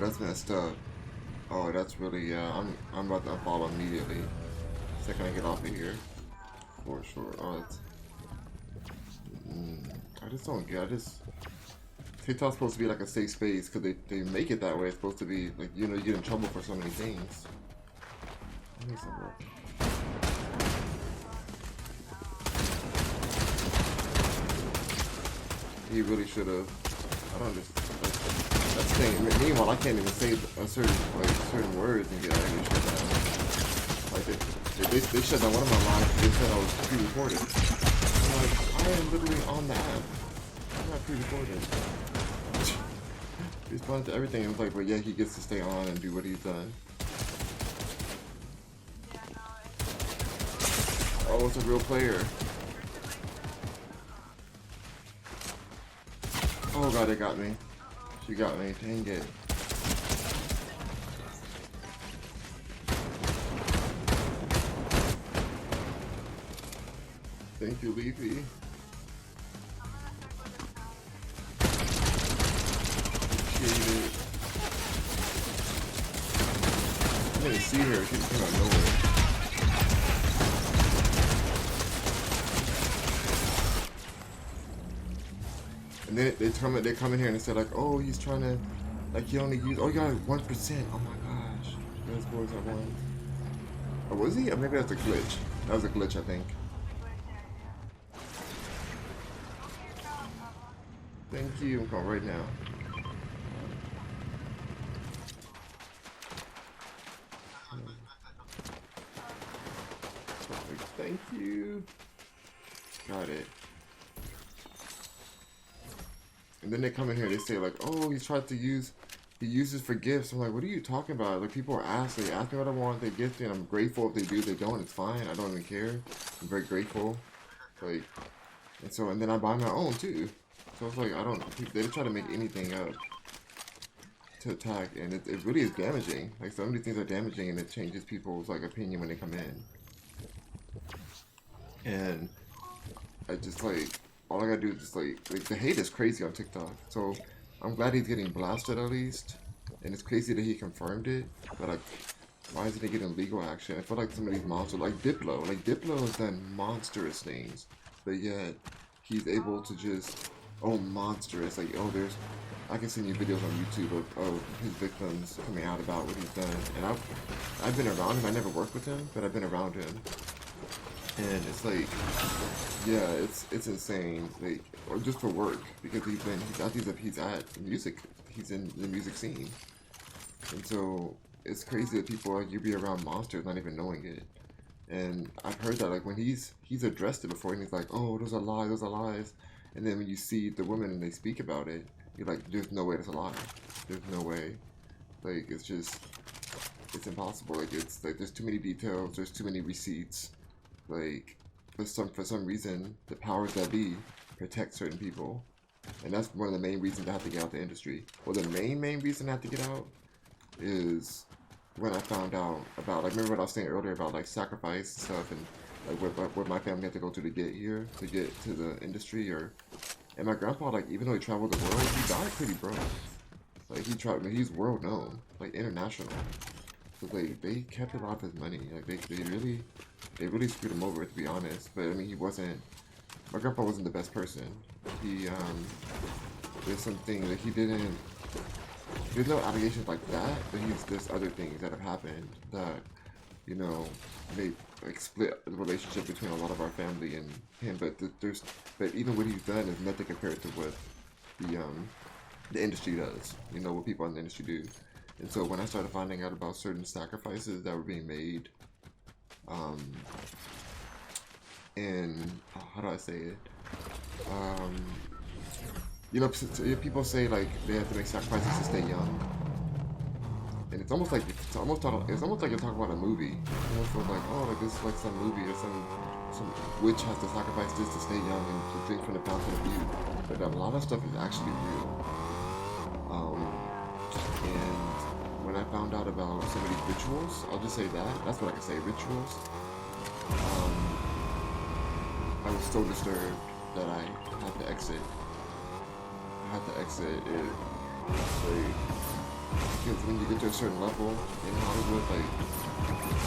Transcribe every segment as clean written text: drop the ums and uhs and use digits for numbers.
that's messed up. Oh, that's really, yeah, I'm about to unfollow immediately. Second I get off of here. For sure. Oh, it's, I just don't get, I just, TikTok's supposed to be like a safe space because they make it that way. It's supposed to be like, you know, you get in trouble for so many things. I need some work. He really should have. I don't just. That's the thing. Meanwhile, I can't even say a certain words and get out of here shut down. Like they shut down one of my lives. They said I was pre-recorded. I'm like, I am literally on the app. I'm not pre-recorded. He responded to everything and was like, but yeah, he gets to stay on and do what he's done. Oh, it's a real player. Oh god, it got me. She got me. Dang it. Thank you, Leafy. Appreciate it. I didn't see her. She just came out of nowhere. And then they come in here and they say like, oh, he's trying to, like he only used, oh, you got 1%. Oh my gosh. Those boys are one. Oh, was he? Or maybe that's a glitch. That was a glitch, I think. Thank you. I'm going right now. Perfect. Thank you. Got it. And then they come in here, they say like, oh, he uses for gifts. I'm like, what are you talking about? Like, people are asking, they ask me what I want, they gift me, and I'm grateful if they do, they don't, it's fine, I don't even care. I'm very grateful. Like, and then I buy my own too. So it's like, they try to make anything up to attack, and it really is damaging. Like, some of these things are damaging, and it changes people's, like, opinion when they come in. And I just, like, all I gotta do is just like the hate is crazy on TikTok. So I'm glad he's getting blasted at least. And it's crazy that he confirmed it. But like, why isn't he getting legal action? I feel like some of these monsters, like Diplo has done monstrous things. But yet, he's able to just, oh, monstrous. Like, oh, I can send you videos on YouTube of his victims coming out about what he's done. And I've been around him. I never worked with him, but I've been around him. And it's like, yeah, it's insane, like, or just for work, because he's in the music scene, and so it's crazy that people like you be around monsters not even knowing it. And I've heard that like when he's addressed it before, and he's like, oh, those are lies, and then when you see the women and they speak about it, you're like, there's no way that's a lie, there's no way, like it's impossible, like it's like there's too many details, there's too many receipts. Like, for some reason, the powers that be protect certain people. And that's one of the main reasons I have to get out the industry. Well, the main reason I have to get out is when I found out about, like, remember what I was saying earlier about, like, sacrifice and stuff, and, like, what my family had to go through to get here, to get to the industry, and my grandpa, like, even though he traveled the world, he died pretty broke. Like, he's world known, like, international. So, like, they kept a lot of his money. Like, they really screwed him over, to be honest. But I mean, my grandpa wasn't the best person. There's something that there's no allegations like that, but there's other things that have happened that, you know, they like split the relationship between a lot of our family and him. But even what he's done is nothing compared to what the industry does. You know, what people in the industry do. And so when I started finding out about certain sacrifices that were being made, and how do I say it? You know, people say like they have to make sacrifices to stay young, and it's almost like you're talking about a movie. It's almost like, oh, like this is like some movie or some witch has to sacrifice this to stay young and to drink from the fountain of youth. But a lot of stuff is actually real. And when I found out about some of these rituals, I'll just say that's what I can say, rituals. I was so disturbed that I had to exit. It. Like, Because when you get to a certain level in Hollywood, like,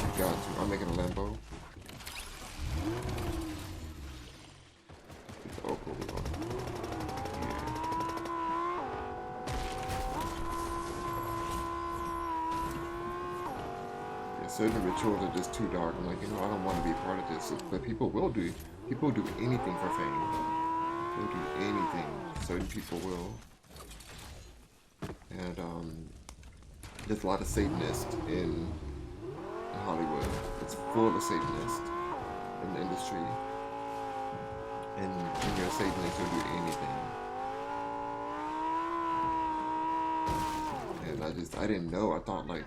you got to. I'm making a Lambo. It's all cool. Yeah, certain rituals are just too dark. I'm like, you know, I don't want to be a part of this. But people will do. People do anything for fame. They'll do anything. Certain people will. And there's a lot of Satanists in Hollywood. It's full of Satanists in the industry. And when you're a Satanist, you'll do anything. And I didn't know. I thought like,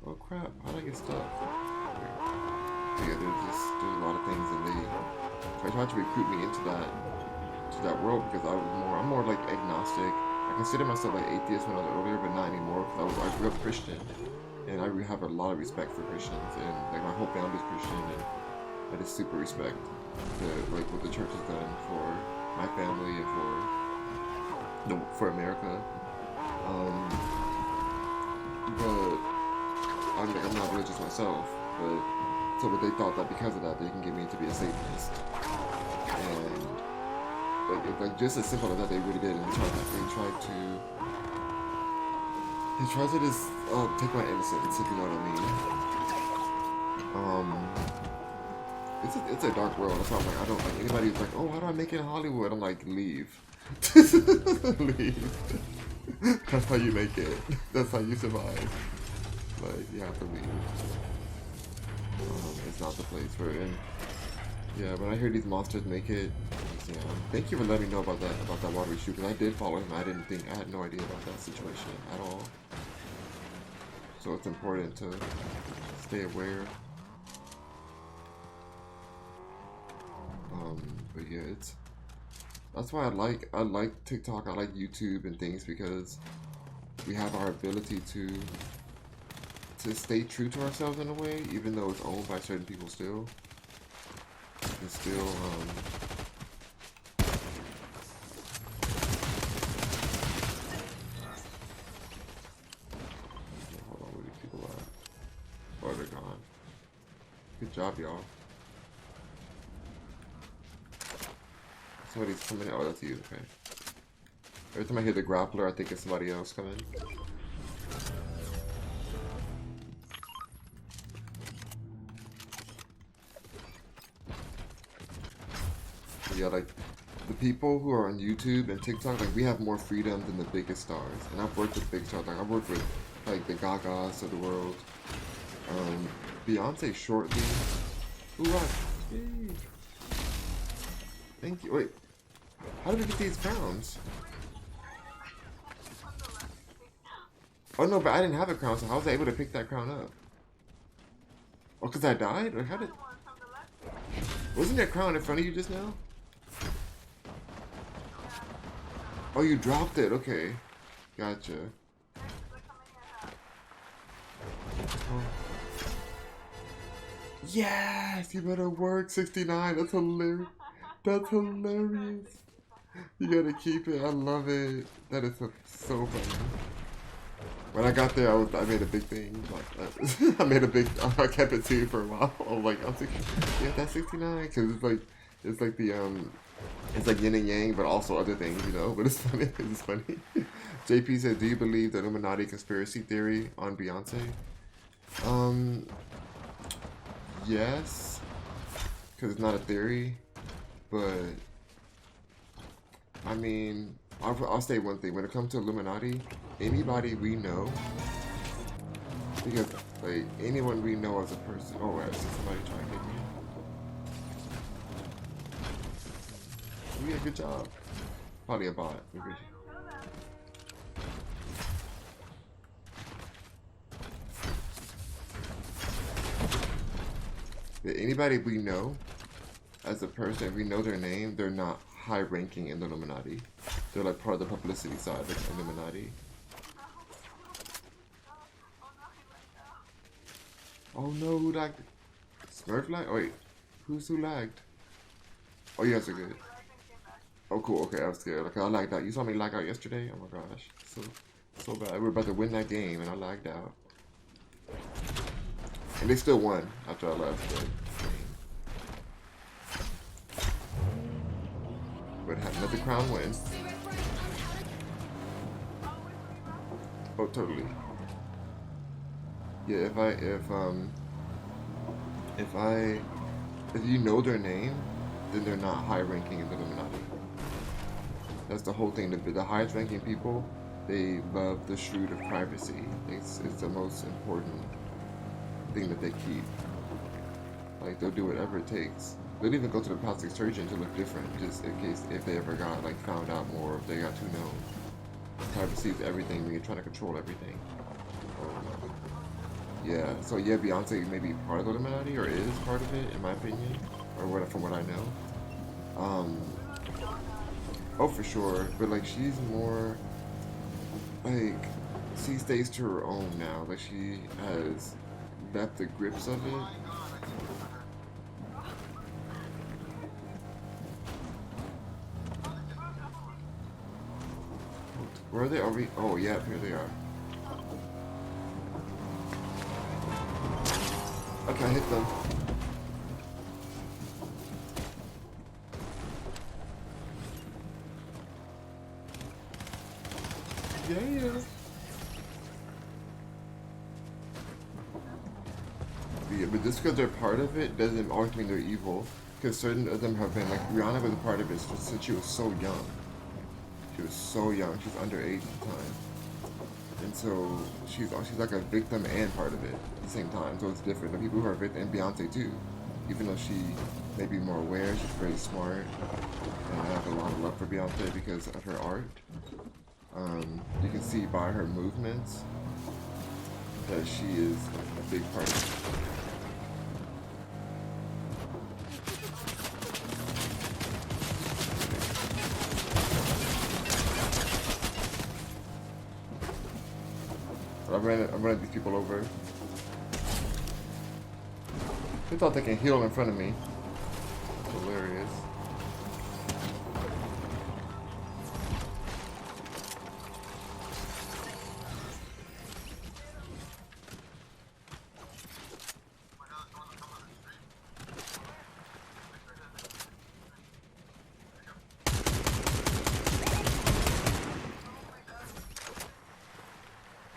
oh crap, how'd I get stuck? Yeah, there's a lot of things, and they tried to recruit me into that world because I'm more like agnostic. I consider myself like atheist when I was earlier, but not anymore because I grew up Christian, and I have a lot of respect for Christians, and like my whole family's Christian, and I just super respect like what the church has done for my family and for America. But I'm not religious myself, but so they thought that because of that they can get me to be a Satanist, and like just as simple as that they really did, and they tried to just take my innocence, if you know what I mean. It's a dark world. That's why I'm like, I don't like anybody who's like, oh, how do I make it in Hollywood? I'm like, leave. Leave. That's how you make it. That's how you survive. Like, you have to leave. It's not the place for it. And yeah, when I hear these monsters make it, yeah. Thank you for letting me know about that watery shoe, because I did follow him. I had no idea about that situation at all. So it's important to stay aware. But yeah, that's why I like TikTok, I like YouTube and things, because we have our ability to stay true to ourselves in a way, even though it's owned by certain people still. It's still hold on, where these people at? Oh, they're gone. Good job, y'all. Somebody's coming in. Oh, that's you. Okay. Every time I hear the grappler, I think it's somebody else coming. Yeah, like the people who are on YouTube and TikTok, like we have more freedom than the biggest stars. And I've worked with big stars. Like I've worked with like the Gagas of the world. Beyonce shortly. Ooh, yay. Thank you. Wait. How did we get these crowns? Oh no, but I didn't have a crown, so how was I able to pick that crown up? Oh, because I died? Or how did... Wasn't that crown in front of you just now? Oh, you dropped it. Okay. Gotcha. Oh. Yes! You better work, 69. That's hilarious. That's hilarious. You gotta keep it. I love it. That is so funny. When I got there, I made a big thing. Like, I kept it too for a while. I'm like, I'm 60, yeah, that's 69, because it's like the it's like yin and yang, but also other things, you know. But it's funny. It's funny. JP said, "Do you believe the Illuminati conspiracy theory on Beyonce?" Yes, because it's not a theory, but I mean, I'll say one thing. When it comes to Illuminati, anybody we know, because like anyone we know as a person. Oh, I see somebody trying to hit me. Yeah, good job. Probably a bot. Anybody we know as a person, if we know their name, they're not high ranking in the Illuminati. They're like part of the publicity side of the Illuminati. Oh no, who lagged? Smurf lagged? Oh, wait, who lagged? Oh, you guys are good. Oh cool, okay, I was scared. Okay, I lagged out. You saw me lag out yesterday? Oh my gosh. So So bad. We were about to win that game and I lagged out. And they still won after I left. But let the crown win. Oh, totally. Yeah, if you know their name, then they're not high ranking in the Illuminati. That's the whole thing. The highest ranking people, they love the shroud of privacy. It's the most important thing that they keep. Like, they'll do whatever it takes. They'll even go to the plastic surgeon to look different, just in case if they ever got like found out more, if they got too known. Privacy is everything when you're trying to control everything. Yeah, so yeah, Beyonce may be part of the Illuminati, or is part of it, in my opinion, or what, from what I know. Oh, for sure, but like she's more, like, she stays to her own now. Like she has left the grips of it. Where are they? Are we? Oh yeah, here they are. Okay, I hit them. Yeah. Yeah, but just because they're part of it doesn't always mean they're evil. Because certain of them have been, like Rihanna was a part of it since she was so young. She was so young. She's underage at the time. And so she's like a victim and part of it at the same time. So it's different. The people who are victims, and Beyonce too, even though she may be more aware, she's very smart. And I have a lot of love for Beyonce because of her art. You can see by her movements that she is a big part of it. I'm running these people over. They thought they can heal in front of me. Hilarious.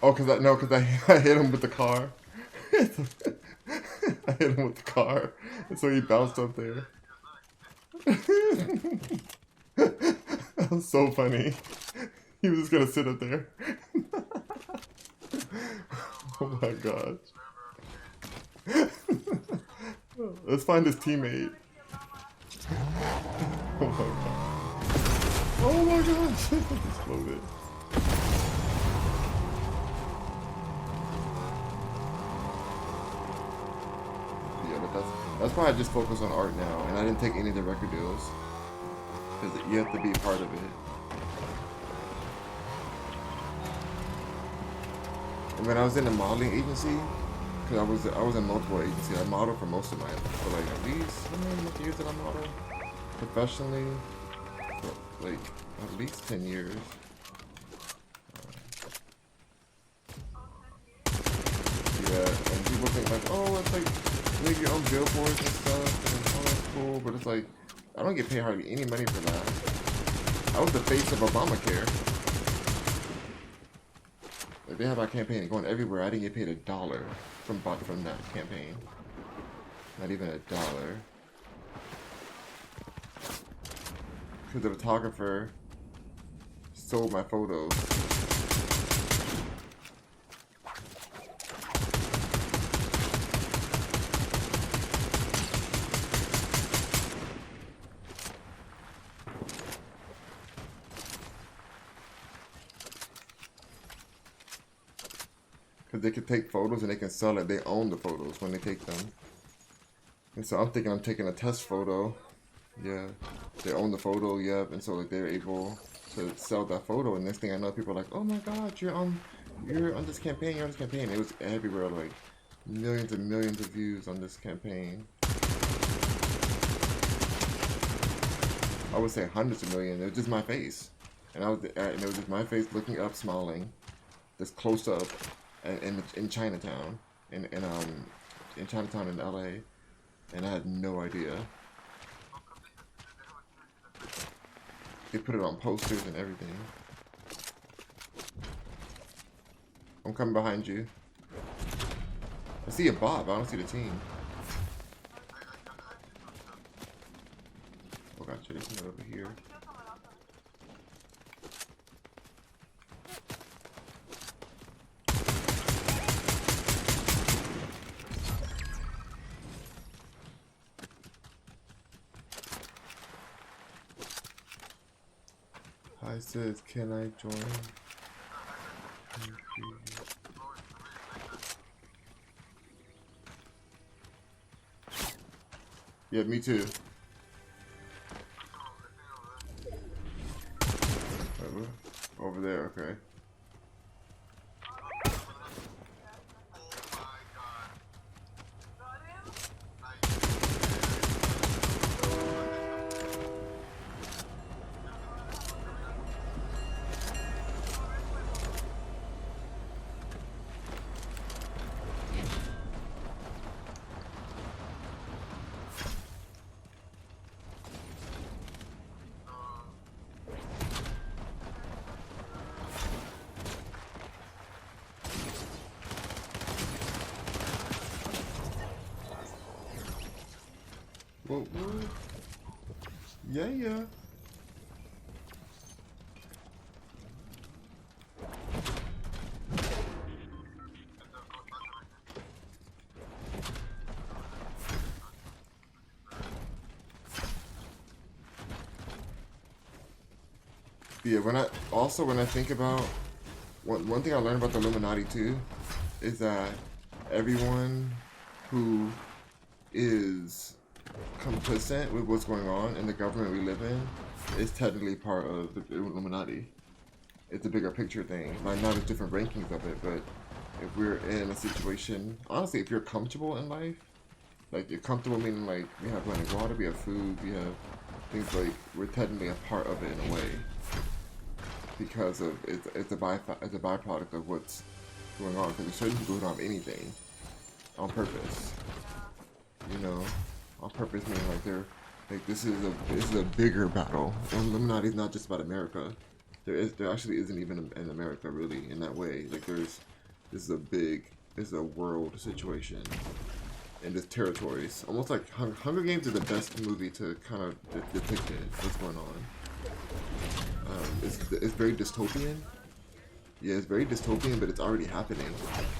Oh, cause I hit him with the car. I hit him with the car, and so he bounced up there. That was so funny. He was just gonna sit up there. Oh my god. Let's find his teammate. Oh my god. Oh my gosh. Exploded. That's why I just focus on art now, and I didn't take any of the record deals, because you have to be a part of it. And when I was in the modeling agency, because I was in multiple agencies, I modeled for most of my, for like at least, how many years did I model? Professionally, for like at least 10 years. Yeah, and people think like, oh, it's like, make your own billboards and stuff, and oh, that's cool, but it's like, I don't get paid hardly any money for that. I was the face of Obamacare. Like, they had my campaign going everywhere. I didn't get paid $1 from that campaign. Not even $1. Because the photographer sold my photos. They can take photos and they can sell it. They own the photos when they take them. And so I'm thinking I'm taking a test photo. Yeah. They own the photo, yep. And so like they're able to sell that photo. And next thing I know, people are like, oh my god, you're on this campaign, you're on this campaign. It was everywhere, like millions and millions of views on this campaign. I would say hundreds of millions. It was just my face. And it was just my face looking up, smiling. that's close up in Chinatown, in Chinatown in LA, and I had no idea. They put it on posters and everything. I'm coming behind you. I see a bot, but I don't see the team. Oh, gotcha. There's something over here. Hi, says, can I join? Yeah, me too. Over there, okay. Whoa. Yeah. Yeah, when I think about one thing I learned about the Illuminati too is that everyone who is complicit with what's going on in the government we live in is technically part of the Illuminati. It's a bigger picture thing. Like, not just different rankings of it, but if we're in a situation, honestly, if you're comfortable in life, like you're comfortable meaning like we have running water, we have food, we have things like we're technically a part of it in a way. Because of it's a byproduct of what's going on. Because there's certain people who don't have anything on purpose. You know, on purpose meaning like they're like this is a bigger battle. The Illuminati is not just about America. There actually isn't even in America really in that way. Like this is a world situation. And there's territories. Almost like Hunger Games is the best movie to kind of depict it. What's going on. It's very dystopian. Yeah, it's very dystopian, but it's already happening.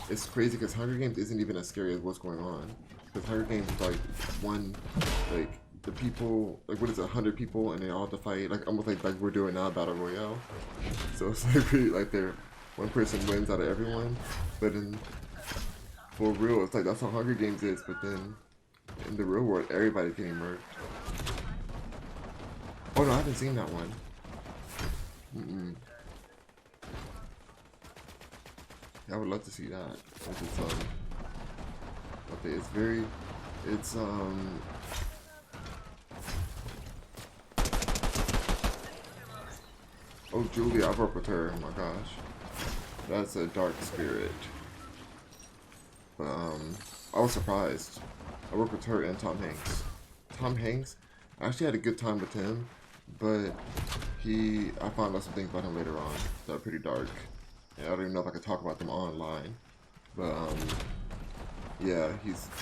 It's crazy because Hunger Games isn't even as scary as what's going on. Because Hunger Games is like the people, like what is it, 100 people, and they all have to fight, like almost like we're doing now, Battle Royale. So it's like one person wins out of everyone, but for real, it's like that's how Hunger Games is. But then in the real world, everybody's getting murked. Oh no, I haven't seen that one. I would love to see that. Oh, Julia, I've worked with her. Oh my gosh, that's a dark spirit. But I was surprised. I worked with her and Tom Hanks. Tom Hanks, I actually had a good time with him, but I found out some things about him later on that are pretty dark. And I don't even know if I could talk about them online. But yeah,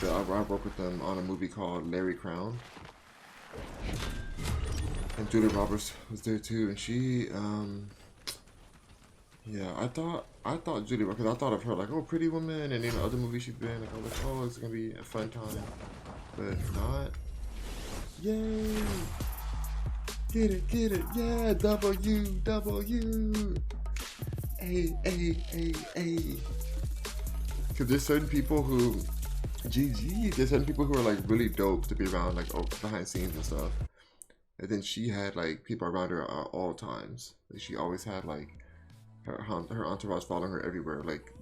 I worked with him on a movie called Larry Crown. And Julia Roberts was there too, and she yeah, I thought Julia, because I thought of her like, oh, Pretty Woman, and other movies she's been, like I was like, oh, it's gonna be a fun time. But not. Yay! Get it, yeah, W. A. Because there's certain people who, there's certain people who are like really dope to be around, like behind scenes and stuff. And then she had like people around her at all times. Like, she always had like her entourage following her everywhere. Like